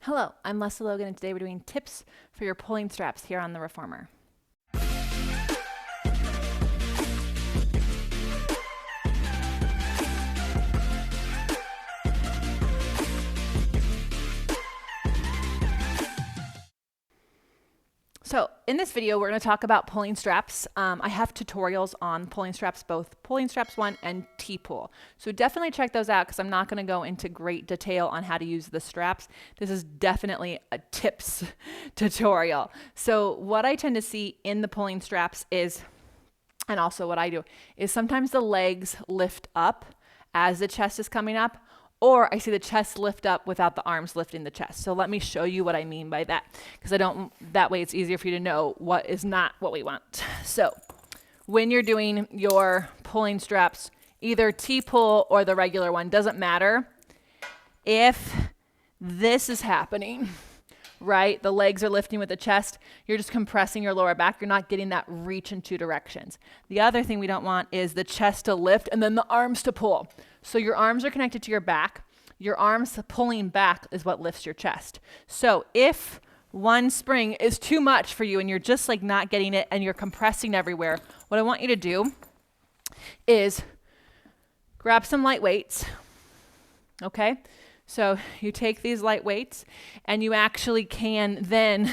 Hello, I'm Lesley Logan, and today we're doing tips for your pulling straps here on the Reformer. So in this video, we're going to talk about pulling straps. I have tutorials on pulling straps, both pulling straps 1 and T-pull. So definitely check those out because I'm not going to go into great detail on how to use the straps. This is definitely a tips tutorial. So what I tend to see in the pulling straps is, and also what I do, is sometimes the legs lift up as the chest is coming up, or I see the chest lift up without the arms lifting the chest. So let me show you what I mean by that, because that way it's easier for you to know what is not what we want. So when you're doing your pulling straps, either T-pull or the regular one, doesn't matter. If this is happening, right, the legs are lifting with the chest, you're just compressing your lower back. You're not getting that reach in two directions. The other thing we don't want is the chest to lift and then the arms to pull. So your arms are connected to your back. Your arms pulling back is what lifts your chest. So if one spring is too much for you and you're just like not getting it and you're compressing everywhere, what I want you to do is grab some light weights, okay? So you take these light weights and you actually can then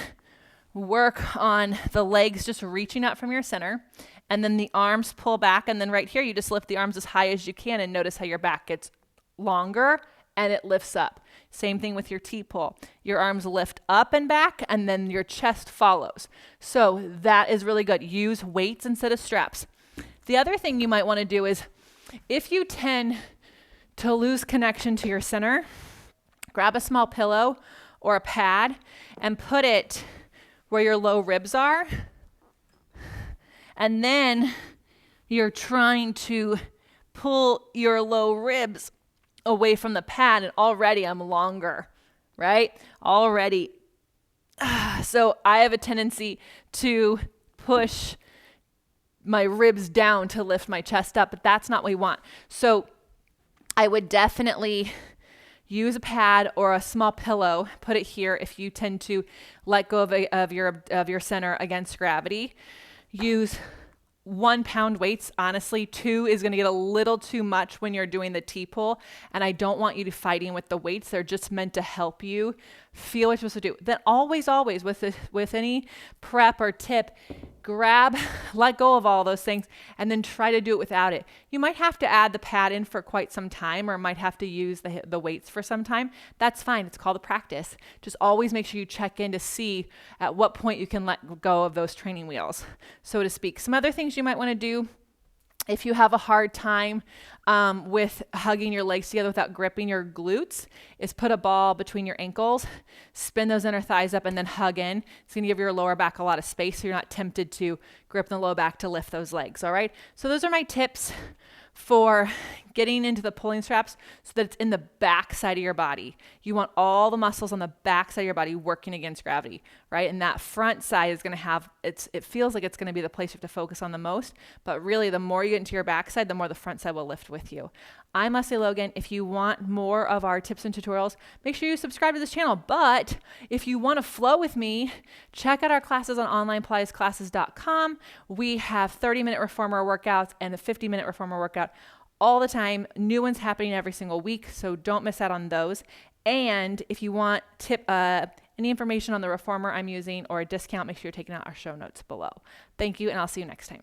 work on the legs just reaching out from your center, and then the arms pull back, and then right here you just lift the arms as high as you can, and notice how your back gets longer and it lifts up. Same thing with your T-pull. Your arms lift up and back, and then your chest follows. So that is really good. Use weights instead of straps. The other thing you might want to do is, if you tend to lose connection to your center, grab a small pillow or a pad and put it where your low ribs are. And then you're trying to pull your low ribs away from the pad, and already I'm longer, right? Already. So I have a tendency to push my ribs down to lift my chest up, but that's not what we want. So I would definitely use a pad or a small pillow, put it here if you tend to let go of your center against gravity. Use 1 pound weights. Honestly, 2 is going to get a little too much when you're doing the T-pull, and I don't want you to fighting with the weights. They're just meant to help you feel what you're supposed to do. Then always with any prep or tip, let go of all those things, and then try to do it without it. You might have to add the pad in for quite some time, or might have to use the weights for some time. That's fine. It's called a practice. Just always make sure you check in to see at what point you can let go of those training wheels, so to speak. Some other things you might want to do if you have a hard time with hugging your legs together without gripping your glutes, is put a ball between your ankles, spin those inner thighs up, and then hug in. It's going to give your lower back a lot of space so you're not tempted to grip the low back to lift those legs, all right? So those are my tips for getting into the pulling straps so that it's in the back side of your body. You want all the muscles on the back side of your body working against gravity, right? And that front side is going to have, it feels like it's going to be the place you have to focus on the most, but really the more you get into your back side, the more the front side will lift with you. I'm Lesley Logan. If you want more of our tips and tutorials, make sure you subscribe to this channel. But if you want to flow with me, check out our classes on onlinepilatesclasses.com. We have 30-minute reformer workouts and a 50-minute reformer workout all the time. New ones happening every single week, so don't miss out on those. And if you want any information on the reformer I'm using or a discount, make sure you're taking out our show notes below. Thank you, and I'll see you next time.